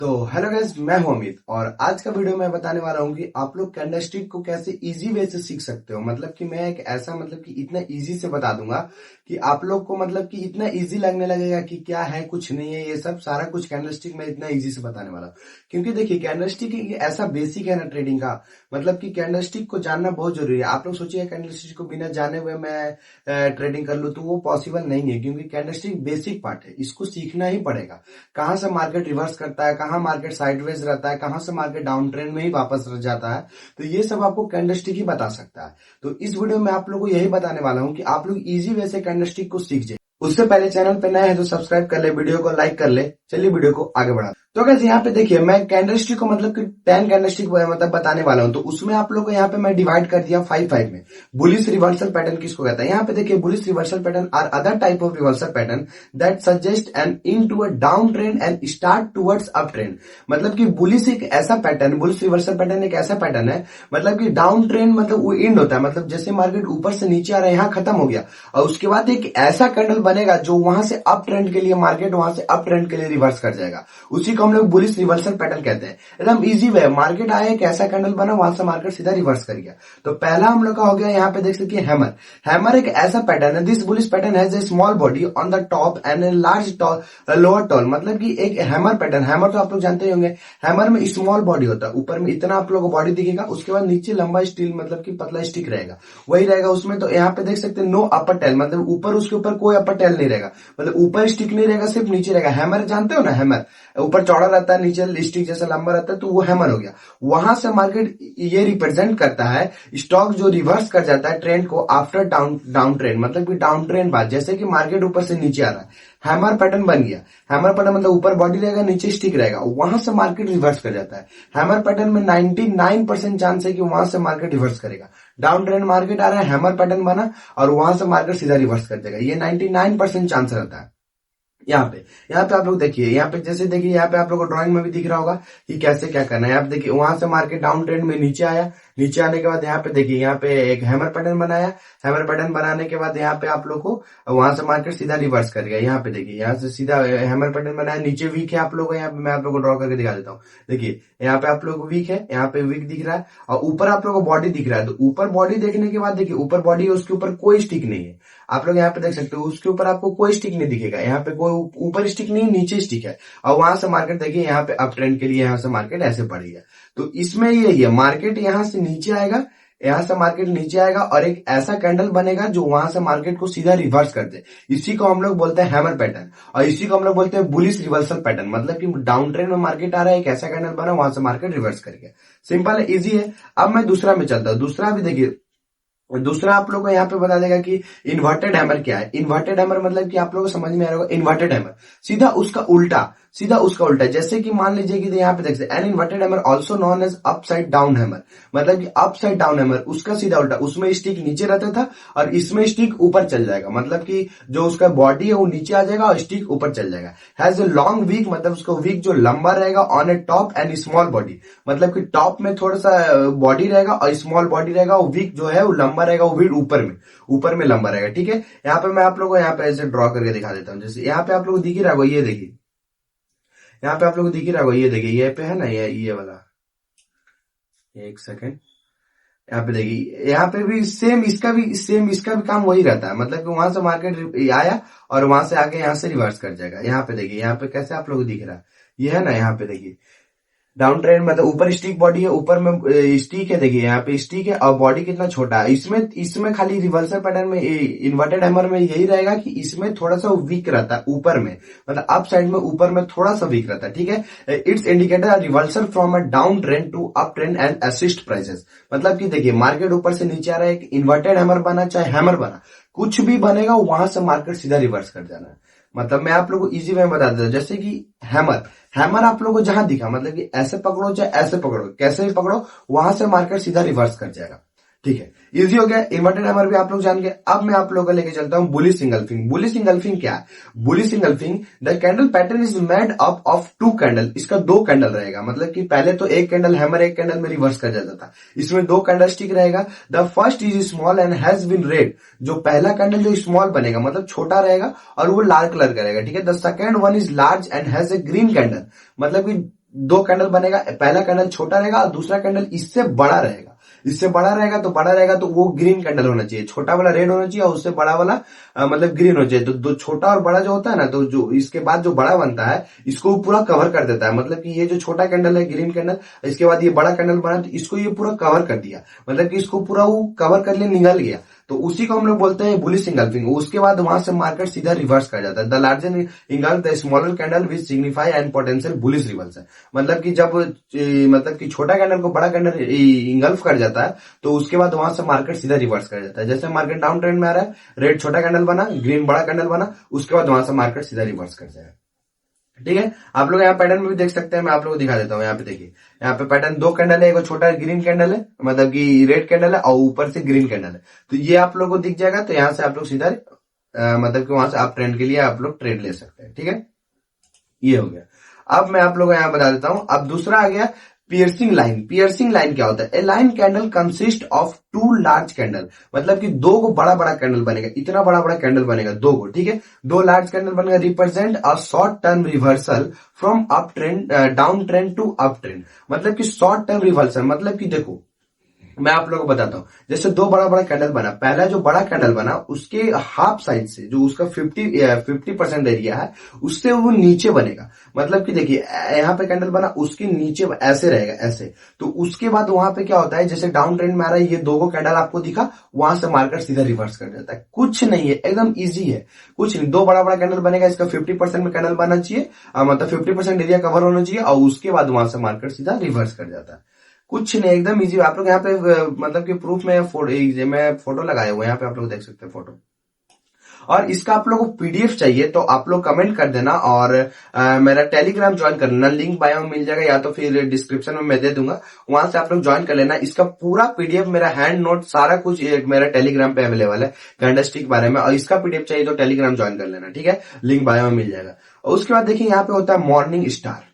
तो hello guys, मैं हूं अमित और आज का वीडियो मैं बताने वाला हूं कि आप लोग कैंडलस्टिक को कैसे इजी वे से सीख सकते हो। मतलब कि मैं एक ऐसा कि इतना इजी से बता दूंगा कि आप लोग को कि इतना इजी लगने लगेगा कि क्या है कुछ नहीं है। ये सब सारा कुछ कैंडलस्टिक में इतना इजी से बताने वाला हूं क्योंकि देखिए कैंडलस्टिक एक ऐसा बेसिक है ना ट्रेडिंग का। कि कैंडलस्टिक को जानना बहुत जरूरी है। आप लोग सोचिए कैंडलस्टिक को बिना जाने हुए मैं ट्रेडिंग कर लूं तो वो पॉसिबल नहीं है क्योंकि कैंडलस्टिक बेसिक पार्ट है, इसको सीखना ही पड़ेगा। कहां से मार्केट रिवर्स करता है, कहां मार्केट साइडवेज रहता है, कहां से मार्केट डाउन ट्रेंड में ही वापस रह जाता है, तो ये सब आपको कैंडलस्टिक ही बता सकता है। तो इस वीडियो में आप लोगों को यही बताने वाला हूं कि आप लोग इजी वे से कैंडलस्टिक को सीख जाए। उससे पहले चैनल पे नए हैं तो सब्सक्राइब कर ले, वीडियो को लाइक कर ले। चलिए वीडियो को आगे बढ़ा। तो गाइस यहाँ पे देखिए मैं कैंडलस्टिक को कि 10 कैंडलस्टिक बताने वाला हूं। तो उसमें आप लोगों को यहाँ पे मैं डिवाइड कर दिया 5 में। बुलिश रिवर्सल पैटर्न किसको कहता है? यहाँ पे देखिए bullish reversal pattern are other type of reversal pattern that suggest an end to a down trend and start towards up trend. कि बुलिश एक ऐसा पैटर्न, बुलिश रिवर्सल पैटर्न एक ऐसा पैटर्न है कि डाउन ट्रेंड वो एंड होता है। जैसे मार्केट ऊपर से नीचे आ रहा है, यहाँ खत्म हो गया और उसके बाद एक ऐसा कैंडल बनेगा जो वहां से अप ट्रेंड के लिए मार्केट वहां से अप ट्रेंड के लिए रिवर्स कर जाएगा। उसी को हम लोग बुलिश रिवर्सल पैटर्न कहते हैं। एकदम इजी वे, मार्केट आया एक ऐसा कैंडल बना, वहां से मार्केट सीधा रिवर्स कर गया। तो पहला हम लोग का हो गया, यहाँ पे देख सकते हैं हैमर। हैमर एक ऐसा पैटर्न है, this bullish pattern has a small body on the top and a large lower tail. कि एक हैमर पैटर्न, हैमर तो आप लोग जानते ही होंगे। हैमर में स्मॉल बॉडी होता है, ऊपर में इतना आप लोगों को बॉडी दिखेगा, उसके बाद नीचे लंबा स्टील कि पतला स्टिक रहेगा, वही रहेगा उसमें। तो यहाँ पे देख सकते हैं नो अपर टेल, ऊपर उसके ऊपर कोई अपर टेल नहीं रहेगा, ऊपर स्टिक नहीं रहेगा, सिर्फ नीचे रहेगा। हैमर जानते हो ना, हैमर ऊपर चौड़ा रहता है, नीचे स्टिक जैसा लंबा रहता है, तो वो हैमर हो गया। वहां से मार्केट ये रिप्रेजेंट करता है स्टॉक जो रिवर्स कर जाता है ट्रेंड को आफ्टर डाउन ट्रेंड। कि डाउन ट्रेंड बाद जैसे कि मार्केट ऊपर से नीचे आ रहा है, हैमर पैटर्न बन गया। हैमर पैटर्न ऊपर बॉडी रहेगा, नीचे स्टिक रहेगा, वहां से मार्केट रिवर्स कर जाता है। हैमर पैटर्न में 99% चांस है कि वहां से मार्केट रिवर्स करेगा। डाउन ट्रेंड मार्केट आ रहा है, हैमर पैटर्न बना और वहां से मार्केट सीधा रिवर्स कर देगा। ये 99% चांस रहता है। यहाँ पे आप लोग देखिए, यहाँ पे जैसे देखिए, यहाँ पे आप लोग को ड्राइंग में भी दिख रहा होगा कि कैसे क्या करना है। यहाँ पे देखिए वहां से मार्केट डाउन ट्रेंड में नीचे आया, नीचे आने के बाद यहाँ पे देखिए, यहाँ पे एक हैमर पैटर्न बनाया। हैमर पैटर्न बनाने के बाद यहाँ पे आप लोग को वहां से मार्केट सीधा रिवर्स कर गया। यहाँ पे देखिए, यहाँ से सीधा हैमर पैटर्न बनाया, नीचे वीक है आप लोग को, यहाँ पे मैं आप लोग को ड्रॉ करके दिखा देता हूँ। देखिए यहाँ पे आप लोग को वीक है, यहाँ पे वीक दिख रहा है और ऊपर आप लोग को बॉडी दिख रहा है। तो ऊपर बॉडी देखने के बाद देखिए, ऊपर बॉडी है, उसके ऊपर कोई स्टिक नहीं है। आप लोग यहाँ पे देख सकते हो, उसके ऊपर आपको कोई स्टिक नहीं दिखेगा। यहाँ पे कोई ऊपर स्टिक नहीं, नीचे स्टिक है और वहां से मार्केट देखिए यहाँ पे अप ट्रेंड के लिए यहाँ से मार्केट ऐसे बढ़ी है। तो इसमें यही है, मार्केट यहाँ से नीचे आएगा, यहाँ से मार्केट नीचे आएगा और एक ऐसा कैंडल बनेगा जो वहां से मार्केट को सीधा रिवर्स कर दे। इसी को हम लोग बोलते हैं हैमर पैटर्न और इसी को हम लोग बोलते हैं बुलिश रिवर्सल पैटर्न। कि डाउन ट्रेंड में मार्केट आ रहा है, एक ऐसा कैंडल बना, वहां से मार्केट रिवर्स कर गया। सिंपल है, इजी है। अब मैं दूसरा में चलता हूँ। दूसरा भी देखिए, दूसरा आप लोगों को यहाँ पे बता देगा कि इन्वर्टेड हैमर क्या है। इन्वर्टेड हैमर कि आप लोगों को समझ में आ रहा होगा, इन्वर्टेड हैमर सीधा उसका उल्टा। जैसे कि मान लीजिए कि यहाँ पे देखते हैं an inverted hammer also known as upside down hammer. कि अपसाइड डाउन हैमर उसका सीधा उल्टा, उसमें स्टिक नीचे रहता था और इसमें स्टिक ऊपर चल जाएगा। कि जो उसका बॉडी है वो नीचे आ जाएगा और स्टिक ऊपर चल जाएगा। हैज ए लॉन्ग वीक, उसका वीक जो लंबा रहेगा on A top and small body. कि टॉप में थोड़ा सा बॉडी रहेगा और स्मॉल बॉडी रहेगा, वो वीक जो है वो लंबा रहेगा, वो वीक ऊपर में लंबा रहेगा। ठीक है, यहाँ पे मैं आप लोगों को यहाँ पे ऐसे ड्रॉ करके दिखा देता हूँ। जैसे यहाँ पे आप लोग को दिख ही रहा होगा, ये देखिए, यहाँ पे आप लोग को दिख ही रहा होगा, ये देखिए, ये पे है ना, ये वाला, एक सेकेंड, यहाँ पे देखिए, यहाँ पे भी सेम इसका भी काम वही रहता है। कि वहां से मार्केट आया और वहां से आके यहाँ से रिवर्स कर जाएगा। यहाँ पे देखिए, यहाँ पे कैसे आप लोग को दिख रहा है, ये है ना, यहाँ पे देखिए डाउन ट्रेंड ऊपर स्टिक बॉडी है, ऊपर में स्टिक है। देखिए यहाँ पे स्टिक है और बॉडी कितना छोटा है। इसमें खाली रिवर्सल पैटर्न में, इन्वर्टेड हैमर में यही रहेगा कि इसमें थोड़ा सा वीक रहता है ऊपर में, अप साइड में ऊपर में थोड़ा सा वीक रहता है। ठीक है, it's indicator reversal from a down trend to up trend and assist prices. कि देखिए मार्केट ऊपर से नीचे आ रहा है, एक इन्वर्टेड हैमर बना चाहे हैमर बना, कुछ भी बनेगा वहां से मार्केट सीधा रिवर्स कर जाना है। मैं आप लोगों को इजी वे में बता देता हूँ। जैसे कि हैमर आप लोगों को जहां दिखा, कि ऐसे पकड़ो चाहे ऐसे पकड़ो, कैसे भी पकड़ो, वहां से मार्केट सीधा रिवर्स कर जाएगा। ठीक है, इजी हो गया। इन्वर्टेड हैमर भी आप लोग जान गए। अब मैं आप लोगों को लेके चलता हूँ बुलिश इंगल्फिंग। बुलिश इंगल्फिंग क्या है? Bullish engulfing, the candle pattern is made up of 2 candle. इसका 2 कैंडल रहेगा। कि पहले तो एक कैंडल हैमर एक कैंडल में रिवर्स कर जाता था, इसमें 2 कैंडल स्टिक रहेगा। The first is small and has been red. जो पहला कैंडल जो स्मॉल बनेगा, छोटा रहेगा और वो लाल कलर का रहेगा। ठीक है, the second one is large and has a green candle. कि दो कैंडल बनेगा, पहला कैंडल छोटा रहेगा और दूसरा कैंडल इससे बड़ा रहेगा। इससे बड़ा रहेगा तो वो ग्रीन कैंडल होना चाहिए, छोटा वाला रेड होना चाहिए और उससे बड़ा वाला मतलब ग्रीन होना चाहिए। तो दो छोटा और बड़ा जो होता है ना, तो जो इसके बाद जो बड़ा बनता है इसको पूरा कवर कर देता है। मतलब कि ये जो छोटा कैंडल है ग्रीन कैंडल, इसके बाद ये बड़ा कैंडल बना तो इसको ये पूरा कवर कर दिया, मतलब कि इसको पूरा वो कवर कर लिया, निगल गया। तो उसी को हम लोग बोलते हैं बुलिश इंगल्फिंग। उसके बाद वहां से मार्केट सीधा रिवर्स कर जाता है। The larger engulf the smaller candle which signify and potential bullish reversal. मतलब कि जब मतलब कि छोटा कैंडल को बड़ा कैंडल इंगल्फ कर जाता है तो उसके बाद वहां से मार्केट सीधा रिवर्स कर जाता है। जैसे मार्केट डाउन ट्रेंड में आ रहा है, रेड छोटा कैंडल बना, ग्रीन बड़ा कैंडल बना, उसके बाद वहां से मार्केट सीधा रिवर्स कर जाएगा। ठीक है, आप लोग यहाँ पैटर्न में भी देख सकते हैं, मैं आप लोगों को दिखा देता हूँ। यहाँ पे देखिए, यहाँ पे पैटर्न दो कैंडल है, एक छोटा ग्रीन कैंडल है, मतलब कि रेड कैंडल है और ऊपर से ग्रीन कैंडल है। तो ये आप लोग को दिख जाएगा। तो यहाँ से आप लोग सीधा मतलब कि वहां से आप ट्रेंड के लिए आप लोग ट्रेड ले सकते हैं। ठीक है, ये हो गया। अब मैं आप लोगों को यहाँ बता देता हूँ। अब दूसरा आ गया पियर्सिंग लाइन। पियर्सिंग लाइन क्या होता है? A line candle consist of two large candle, मतलब कि दो को बड़ा बड़ा कैंडल बनेगा, इतना बड़ा बड़ा कैंडल बनेगा दो को। ठीक है, दो लार्ज कैंडल बनेगा, represent a short term reversal from up trend down trend to up trend. मतलब कि शॉर्ट टर्म रिवर्सल, मतलब कि देखो मैं आप लोगों को बताता हूं। जैसे दो बड़ा बड़ा कैंडल बना, पहला जो बड़ा कैंडल बना उसके हाफ साइड से जो उसका 50% एरिया है उससे वो नीचे बनेगा। मतलब कि देखिए यहाँ पे कैंडल बना, उसके नीचे ऐसे रहेगा, ऐसे। तो उसके बाद वहां पे क्या होता है, जैसे डाउन ट्रेंड में आ रहा है, ये दो को कैंडल आपको दिखा, वहां से मार्केट सीधा रिवर्स कर देता है। कुछ नहीं है, एकदम इजी है, कुछ नहीं। दो बड़ा बड़ा कैंडल बनेगा, इसका 50% में कैंडल बनना चाहिए, मतलब 50% एरिया कवर होना चाहिए और उसके बाद वहां से मार्केट सीधा रिवर्स कर जाता है। कुछ नहीं, एकदम इजी। आप लोग यहाँ पे मतलब कि प्रूफ में मैं फोटो लगाया हुआ है, यहाँ पे आप लोग देख सकते हैं फोटो। और इसका आप लोगों को पीडीएफ चाहिए तो आप लोग कमेंट कर देना और मेरा टेलीग्राम ज्वाइन कर लेना। लिंक बायो में मिल जाएगा या तो फिर डिस्क्रिप्शन में मैं दे दूंगा, वहां से आप लोग ज्वाइन कर लेना। इसका पूरा पीडीएफ, मेरा हैंड नोट सारा कुछ मेरा टेलीग्राम पे अवेलेबल है कैंडलस्टिक के बारे में। और इसका पीडीएफ चाहिए तो टेलीग्राम ज्वाइन कर लेना। ठीक है, लिंक बायो में मिल जाएगा। और उसके बाद देखिए यहाँ पे होता है मॉर्निंग स्टार।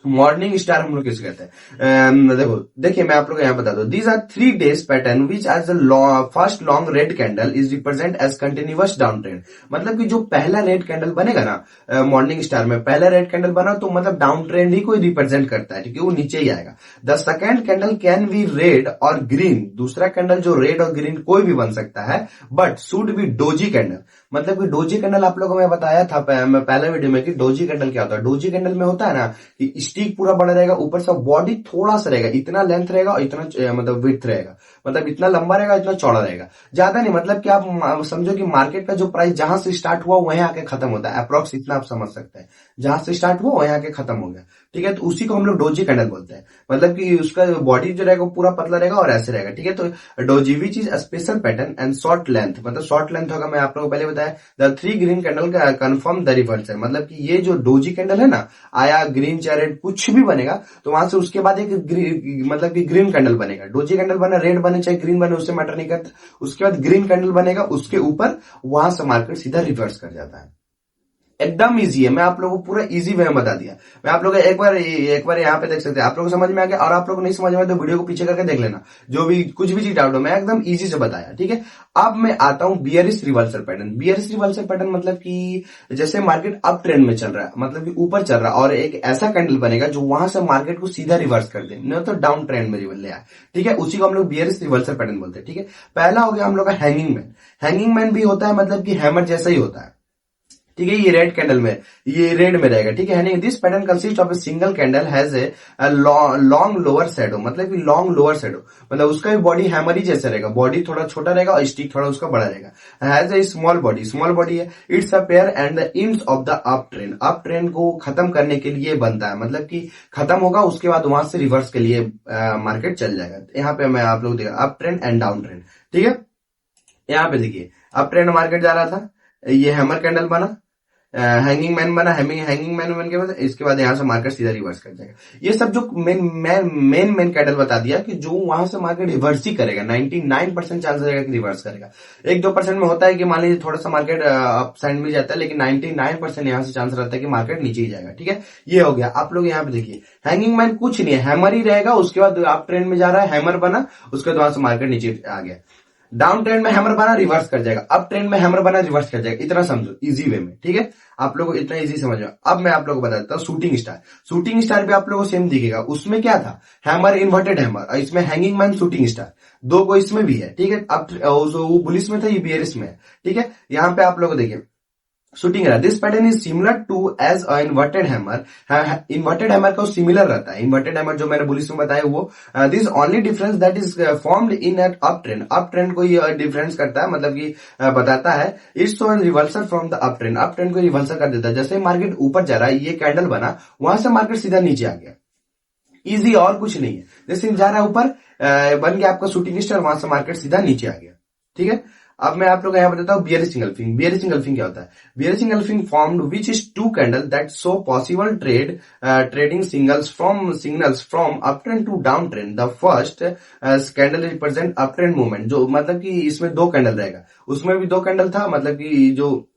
मॉर्निंग स्टार हम लोग किसे कहते हैं? देखो देखिए मैं आप लोग को यहाँ बता दूं। These are 3 days pattern which as the first long red candle is represent as continuous down trend. मतलब कि जो पहला रेड कैंडल बनेगा ना मॉर्निंग स्टार में, पहला रेड कैंडल बना तो मतलब डाउन ट्रेंड ही कोई रिप्रेजेंट करता है, ठीक है, वो नीचे ही आएगा। The second candle can be red और ग्रीन। दूसरा कैंडल जो रेड और ग्रीन कोई भी बन सकता है, but should be doji candle. मतलब कि डोजी कैंडल आप लोगों को मैं बताया था मैं पहले वीडियो में कि डोजी कैंडल क्या होता है। डोजी कैंडल में होता है ना कि स्टिक पूरा बड़ा रहेगा, ऊपर से बॉडी थोड़ा सा रहेगा, इतना लेंथ रहेगा और इतना मतलब विड्थ रहेगा, मतलब इतना लंबा रहेगा, इतना चौड़ा रहेगा, ज्यादा नहीं। मतलब कि आप समझो कि मार्केट का जो प्राइस जहां से स्टार्ट हुआ वहीं आके खत्म होता है, अप्रोक्स इतना आप समझ सकते हैं। जहां से स्टार्ट हुआ वहीं आके खत्म हो गया, ठीक है। तो उसी को हम लोग डोजी कैंडल बोलते हैं। मतलब कि उसका बॉडी जो रहेगा पूरा पतला रहेगा और ऐसे रहेगा, ठीक है। तो doji which is special pattern and short length, मतलब शॉर्ट लेंथ होगा। मैं आप लोगों को पहले बताया द 3 ग्रीन कैंडल का कन्फर्म द रिवर्सल। मतलब कि ये जो डोजी कैंडल है ना, आया ग्रीन चाहे रेड कुछ भी बनेगा तो वहां से उसके बाद एक मतलब कि ग्रीन कैंडल बनेगा। डोजी कैंडल बना, रेड बने चाहे ग्रीन बने, उससे मैटर नहीं करता। उसके बाद ग्रीन कैंडल बनेगा, उसके ऊपर वहां से मार्केट सीधा रिवर्स कर जाता है। एकदम इजी है, मैं आप लोगों को पूरा इजी वे में बता दिया। मैं आप लोग एक बार यहाँ पे देख सकते हैं, आप लोगों को समझ में आ गया। और आप लोग को नहीं समझ में आया तो वीडियो को पीछे करके देख लेना, जो भी कुछ भी चीज डाउट हो मैं एकदम इजी से बताया, ठीक है। अब मैं आता हूं bearish reversal pattern. Bearish reversal pattern मतलब कि जैसे मार्केट अप ट्रेंड में चल रहा है, मतलब कि ऊपर चल रहा है, और एक ऐसा कैंडल बनेगा जो वहां से मार्केट को सीधा रिवर्स कर दे, नहीं तो डाउन ट्रेंड में ले आए, ठीक है। उसी को हम लोग बियरिश रिवर्सल पैटर्न बोलते हैं, ठीक है। पहला हो गया हम लोग का हैंगिंग मैन। हैंगिंग मैन भी होता है, मतलब कि हैमर जैसा ही होता है, ठीक है। ये रेड कैंडल में, ये रेड में रहेगा, ठीक है। This pattern consist of a single candle has a long lower shadow. मतलब कि लॉन्ग लोअर शैडो, मतलब उसका भी बॉडी हैमर ही जैसा रहेगा, बॉडी थोड़ा छोटा रहेगा और स्टिक थोड़ा उसका बड़ा रहेगा। Has a small body, small body है। It's a pair and the ends of the up trend. Up trend को खत्म करने के लिए बनता है, मतलब कि खत्म होगा उसके बाद वहां से रिवर्स के लिए मार्केट चल जाएगा। यहाँ पे मैं आप लोग देखा up trend and down trend, ठीक है। यहाँ पे देखिए अप ट्रेंड मार्केट जा रहा था, ये हैमर कैंडल बना, हैंगिंग मैन बना, हैंगिंग मैन बन के बाद इसके बाद यहां से मार्केट सीधा रिवर्स कर जाएगा। ये सब जो मेन कैंडल बता दिया कि जो वहां से मार्केट रिवर्स ही करेगा, 99% चांस रहेगा कि रिवर्स करेगा। 1-2% में होता है कि मान लीजिए थोड़ा सा मार्केट अप साइड में जाता है, लेकिन 99% यहां से चांस रहता है कि मार्केट नीचे ही जाएगा, ठीक है। ये हो गया। आप लोग यहाँ पे देखिए हैंगिंग मैन कुछ नहीं है, हैमर ही रहेगा, उसके बाद आप ट्रेंड में जा रहा है, हैमर बना, उसके बाद वहां से मार्केट नीचे आ गया। डाउन ट्रेंड में हैमर बना रिवर्स कर जाएगा, अप ट्रेंड में हैमर बना रिवर्स कर जाएगा, इतना समझो इजी वे में, ठीक है। आप लोगों को इतना इजी समझ में। अब मैं आप लोगों को बता देता हूँ शूटिंग स्टार। शूटिंग स्टार भी आप लोगों को सेम दिखेगा, उसमें क्या था, हैमर इन्वर्टेड हैमर, और इसमें हैंगिंग मैन शूटिंग स्टार, दो को इसमें भी है, ठीक है। अब वो बुलिस में था, ये बियरिश में है, ठीक है। यहाँ पे आप लोग देखिए शूटिंग रहा, this pattern is similar to as a inverted hammer. Inverted hammer का सिमिलर रहता है, इन्वर्टेड हैमर जो मैंने बुलिस में बताया वो। This only difference that is formed in at up trend, up trend को ये डिफरेंस करता है, मतलब कि बताता है it's so reversal from the up trend, up trend को रिवर्सल कर देता है। जैसे मार्केट ऊपर जा रहा है, ये कैंडल बना, वहां से मार्केट सीधा नीचे आ गया, इजी, और कुछ नहीं है। जैसे जा रहा है ऊपर, बन गया आपका शूटिंग स्टार, वहां से मार्केट सीधा नीचे आ गया, ठीक है। अब मैं आप लोग यहाँ बताता हूँ बियरिश इंगल्फिंग। बियरिश इंगल्फिंग क्या होता है, bearish engulfing formed which is two candle that show possible trading signals from up trend to down trend. The first candle represent up trend movement, जो मतलब कि इसमें दो कैंडल रहेगा, उसमें भी दो कैंडल था, मतलब कि जो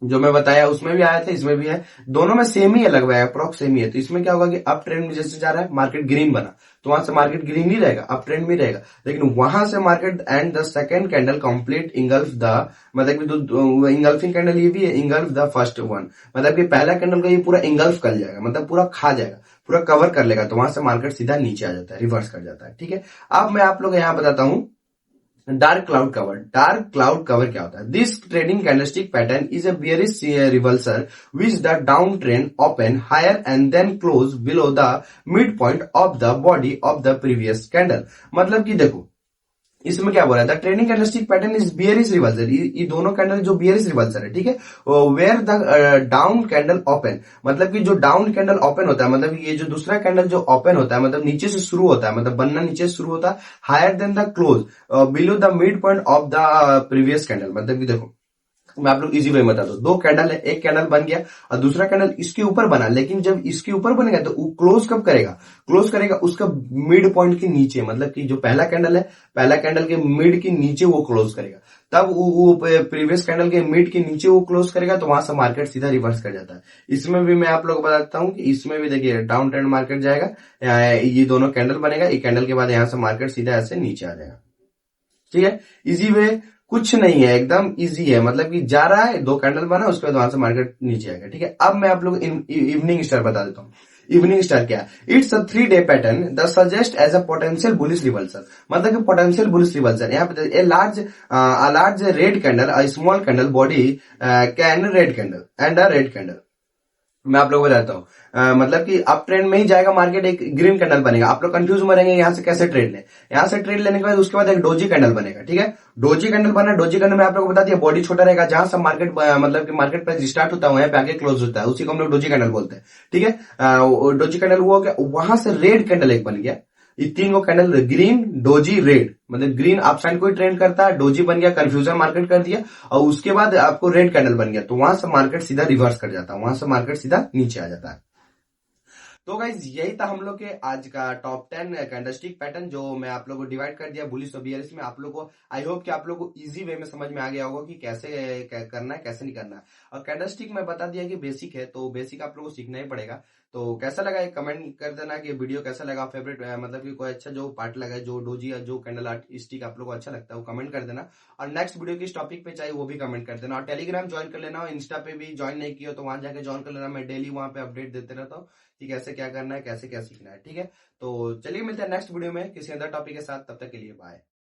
जो मैं बताया उसमें भी आया था, इसमें भी है, दोनों में सेम ही है, लगभग अप्रॉक्स सेम ही है। तो इसमें क्या होगा कि अप ट्रेंड में जैसे जा रहा है, मार्केट ग्रीन बना, तो वहां से मार्केट ग्रीन ही रहेगा, अप ट्रेंड में रहेगा। लेकिन वहां से market and the second candle complete engulf the, मतलब कि जो इंगल्फिंग कैंडल ये भी है, इंगल्फ द फर्स्ट वन, मतलब कि पहला कैंडल का ये पूरा इंगल्फ कर जाएगा, मतलब पूरा खा जाएगा, पूरा कवर कर लेगा, तो वहां से मार्केट सीधा नीचे आ जाता है, रिवर्स कर जाता है, ठीक है। अब मैं आप लोग यहाँ बताता हूँ dark cloud cover. Dark cloud cover क्या होता है, this trading candlestick pattern is a bearish reversal which the down trend open higher and then close below the mid point of the body of the previous candle. मतलब कि देखो इसमें क्या बोला था, trading candlestick pattern is bearish reversal, ये दोनों candle जो बियरिश रिवर्सल है, ठीक है। Where the down candle open, मतलब कि जो डाउन कैंडल ओपन होता है, मतलब ये जो दूसरा कैंडल जो ओपन होता है, मतलब नीचे से शुरू होता है, मतलब बनना नीचे से शुरू होता है, higher then the close below the mid point of the previous candle. मतलब कि देखो मैं आप लोग इजी वे में बता दो, दो कैंडल है, एक कैंडल बन गया और दूसरा कैंडल इसके ऊपर बना, लेकिन जब इसके ऊपर बनेगा तो वो क्लोज कब करेगा, क्लोज करेगा उसका मिड पॉइंट के नीचे, मतलब कि जो पहला कैंडल है, पहला कैंडल के मिड के नीचे वो क्लोज करेगा, तब वो प्रीवियस कैंडल के मिड के नीचे वो क्लोज करेगा, तो वहां से मार्केट सीधा रिवर्स कर जाता है। इसमें भी मैं आप लोग को बताता हूँ कि इसमें भी देखिए डाउन ट्रेंड मार्केट जाएगा, ये दोनों कैंडल बनेगा, एक कैंडल के बाद यहां से मार्केट सीधा ऐसे नीचे आ जाएगा, ठीक है। इजी वे कुछ नहीं है, एकदम इजी है, मतलब कि जा रहा है, दो कैंडल बना, उसके बाद वहां से मार्केट नीचे आएगा, ठीक है। अब मैं आप लोग इवनिंग स्टार बता देता हूँ। इवनिंग स्टार क्या है, it's a 3 day pattern the suggest as a potential bullish reversal, मतलब कि पोटेंशियल बुलिश रिवर्सल। यहाँ पे a large red candle, a small candle body can red candle and a red candle. मैं आप लोगों को बताता हूँ, मतलब कि अप ट्रेंड में ही जाएगा मार्केट, एक ग्रीन कैंडल बनेगा, आप लोग कंफ्यूज में रहेंगे यहाँ से कैसे ट्रेड लें। यहाँ से ट्रेड लेने के बाद उसके बाद एक डोजी कैंडल बनेगा, ठीक है। डोजी कैंडल बना, डोजी कैंडल में आप लोग को बता दिया बॉडी छोटा रहेगा, जहां से मार्केट मतलब कि मार्केट प्राइस स्टार्ट होता है वहां पे आगे क्लोज होता है, उसी को हम लोग डोजी कैंडल बोलते हैं, ठीक है। डोजी कैंडल वो हो गया, वहां से रेड कैंडल एक बन गया, ये तीन को कैंडल, ग्रीन डोजी रेड, मतलब ग्रीन अपसाइड को ही ट्रेंड करता है, डोजी बन गया कंफ्यूजन मार्केट कर दिया, और उसके बाद आपको रेड कैंडल बन गया, तो वहां से मार्केट सीधा रिवर्स कर जाता है, वहां से मार्केट सीधा नीचे आ जाता है। तो गाइज यही था हम लोग के आज का टॉप 10 कैंडलस्टिक पैटर्न, जो मैं आप लोगों को डिवाइड कर दिया बुलिश और बियरिश में। आप लोग को आई होप कि आप लोग को इजी वे में समझ में आ गया होगा कि कैसे करना है, कैसे नहीं करना है। और कैंडलस्टिक में बता दिया कि बेसिक है, तो बेसिक आप लोग को सीखना ही पड़ेगा। तो कैसा लगा एक कमेंट कर देना कि वीडियो कैसा लगा, फेवरेट मतलब कि कोई अच्छा जो पार्ट लगा, जो डोजी या जो कैंडल आर्ट स्टिक आप लोग को अच्छा लगता है वो कमेंट कर देना। और नेक्स्ट वीडियो किस टॉपिक पे चाहिए वो भी कमेंट कर देना। और टेलीग्राम ज्वाइन कर लेना, और इंस्टा पे भी ज्वाइन नहीं किया तो वहां जाके ज्वाइन कर लेना, मैं डेली वहां पे अपडेट देते रहता हूँ कि कैसे क्या करना है, कैसे क्या सीखना है, ठीक है। तो चलिए मिलते हैं नेक्स्ट वीडियो में किसी अदर टॉपिक के साथ, तब तक के लिए बाय।